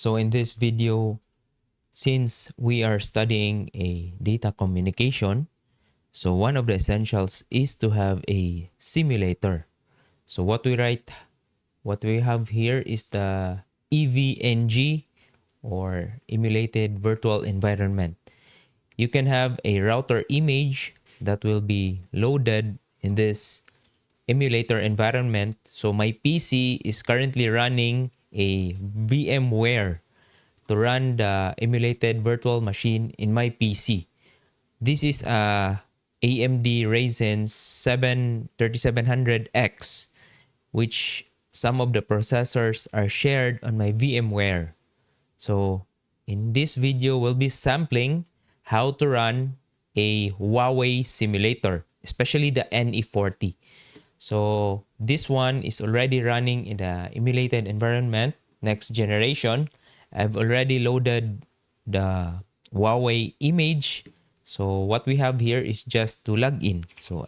So in this video, since we are studying a data communication, so one of the essentials is to have a simulator. So what we have here is the EVE-NG or emulated virtual environment. You can have a router image that will be loaded in this emulator environment. So my PC is currently running a VMware to run the emulated virtual machine in my PC. This is a AMD Ryzen 7 3700X, which some of the processors are shared on my VMware. So in this video, we'll be sampling how to run a Huawei simulator, especially the NE40. So this one is already running in the emulated environment, next generation. I've already loaded the Huawei image. So what we have here is just to log in. So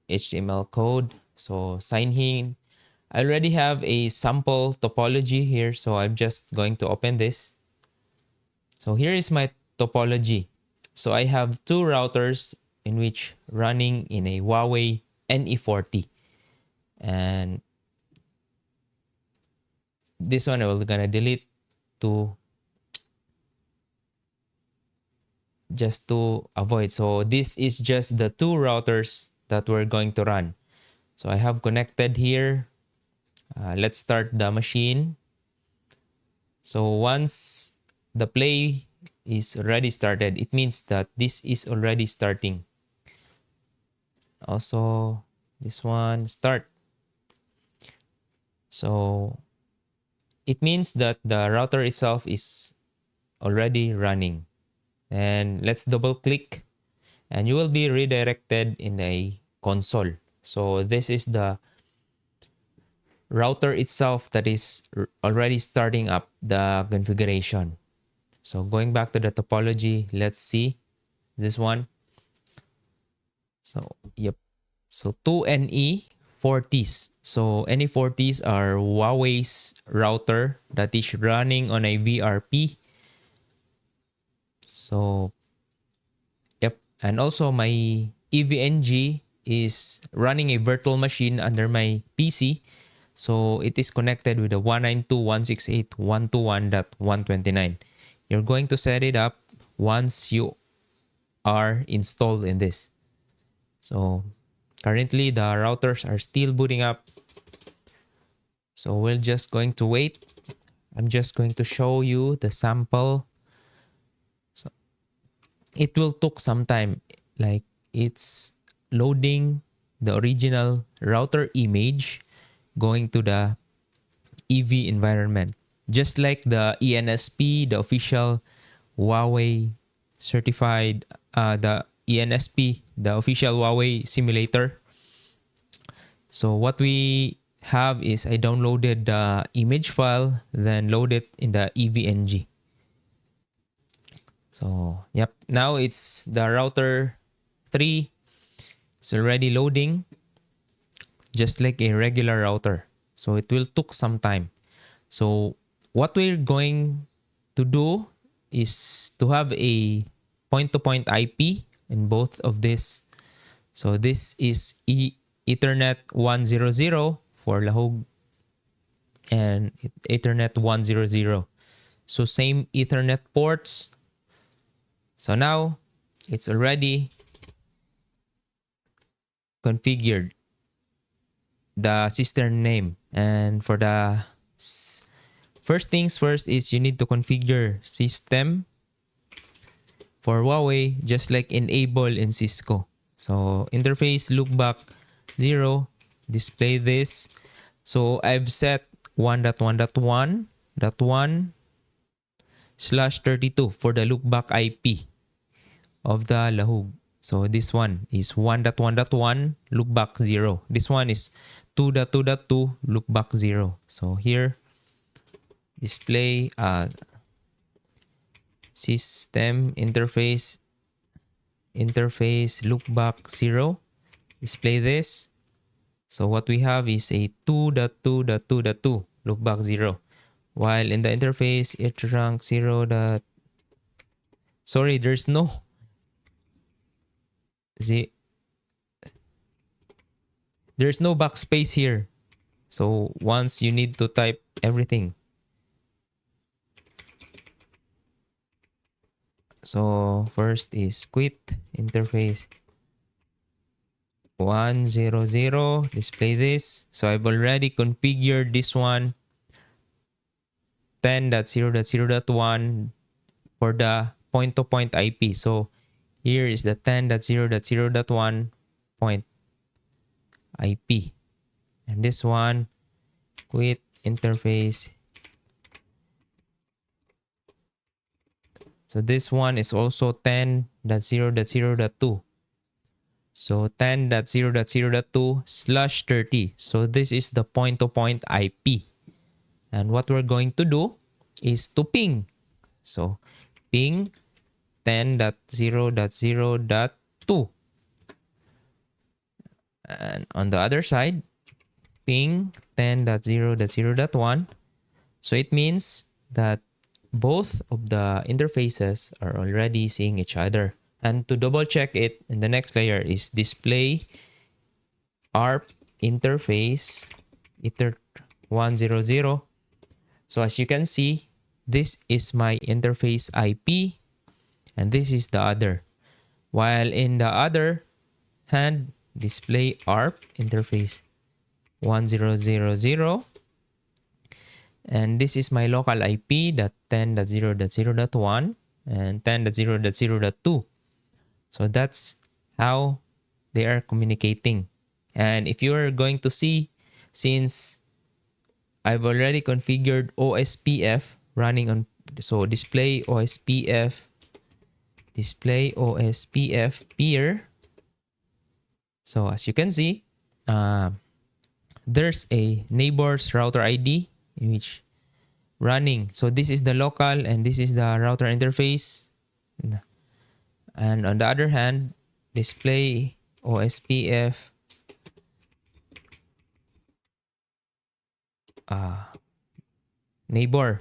HTML code. So sign in. I already have a sample topology here. So I'm just going to open this. So here is my topology. So I have two routers in which running in a Huawei NE40. And this one I'm gonna delete to just to avoid. So this is just the two routers that we're going to run. So I have connected here. Let's start the machine. So once the play is already started, it means that this is already starting. Also, this one start. So it means that the router itself is already running. And let's double click and you will be redirected in a console. So this is the router itself that is already starting up the configuration. So going back to the topology, let's see this one. So yep. So two NE40s. So NE40s are Huawei's router that is running on a VRP. So yep. And also my EVE-NG is running a virtual machine under my PC. So it is connected with the 192.168.121.129. You're going to set it up once you are installed in this. So currently the routers are still booting up. So we're just going to wait. I'm just going to show you the sample. So it will take some time, like it's loading the original router image going to the EV environment. Just like the ENSP, the official Huawei certified, the ENSP, the official Huawei simulator. So what we have is I downloaded the image file, then load it in the EVE-NG. So yep, now it's the router 3. It's already loading, just like a regular router. So it will take some time. So what we're going to do is to have a point-to-point IP in both of this. So this is Ethernet 100 for Lahog and Ethernet 100. So same Ethernet ports. So now it's already configured the system name. And for the first things first is you need to configure system for Huawei, just like enable in Cisco. So interface loopback 0, display this. So I've set 1.1.1.1/32 for the loopback IP of the Lahug. So this one is 1.1.1 loopback 0. This one is 2.2.2 loopback 0. So here, display system interface loopback 0. Display this. So what we have is a 2.2.2.2. loopback 0. While in the interface, it rank 0 dot... Sorry, there's no... There's no backspace here. So once you need to type everything. So first is quit interface 100, display this. So I've already configured this one 10.0.0.1 for the point-to-point IP. So here is the 10.0.0.1 point IP. And this one, quit interface. So this one is also 10.0.0.2. So 10.0.0.2/30. So this is the point-to-point IP. And what we're going to do is to ping. So ping 10.0.0.2. And on the other side, ping 10.0.0.1. So it means that both of the interfaces are already seeing each other. And to double check it, in the next layer is display ARP interface ether 100. So as you can see, this is my interface IP and this is the other. While in the other hand, display ARP interface 1000, and this is my local IP, that 10.0.0.1 and 10.0.0.2. So that's how they are communicating. And if you are going to see, since I've already configured OSPF running on, so display OSPF peer. So as you can see, there's a neighbor's router ID in which running. So this is the local and this is the router interface. And on the other hand, display OSPF neighbor.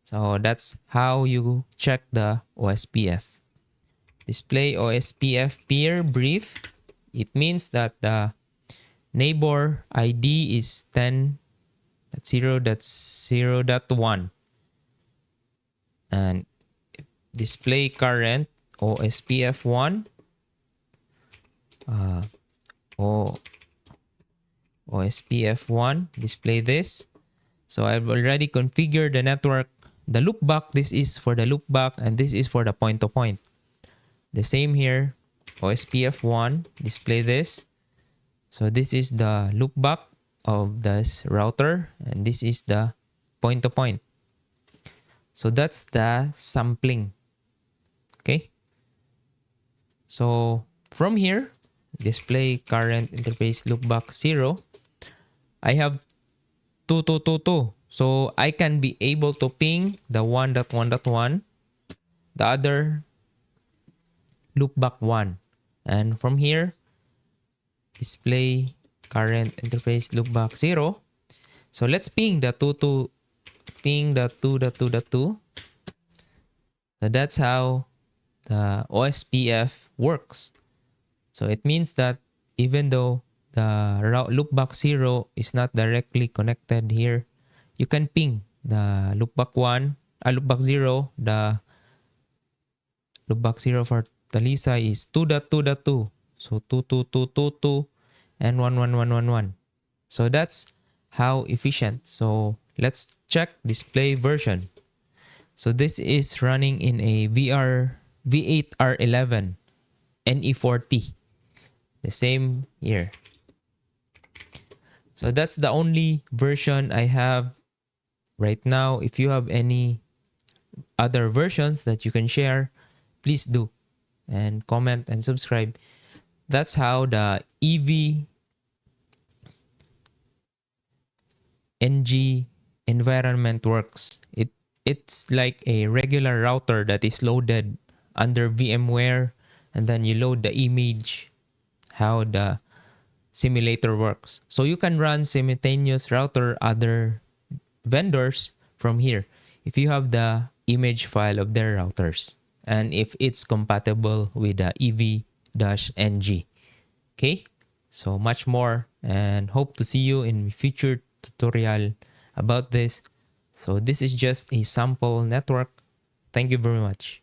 So that's how you check the OSPF. Display OSPF peer brief. It means that the neighbor ID is 10.0.0.1. And display current OSPF1 OSPF1, display this. So I've already configured the network, the loopback. This is for the loopback and this is for the point-to-point. The same here, OSPF1, display this. So this is the loopback of this router and this is the point-to-point. So that's the sampling. Okay. So from here, display current interface loopback 0. I have 2222. So I can be able to ping the 1.1.1, the other loopback 1. And from here, display current interface loopback 0. So let's ping the 2.2.2.2. So that's how the OSPF works. So it means that even though the loopback 0 is not directly connected here, you can ping the loopback 0. The loopback 0 for Talisa is 2.2.2. So 2.2.2.2 and 1.1.1.1.1. So that's how efficient. So let's check display version. So this is running in a V8R11 NE40. The same here. So that's the only version I have right now. If you have any other versions that you can share, please do. And comment and subscribe. That's how the EVE-NG environment works. It's like a regular router that is loaded under VMware, and then you load the image, how the simulator works. So you can run simultaneous router other vendors from here if you have the image file of their routers and if it's compatible with the EVE-NG. Okay, so much more and hope to see you in future tutorial about this. So this is just a sample network. Thank you very much.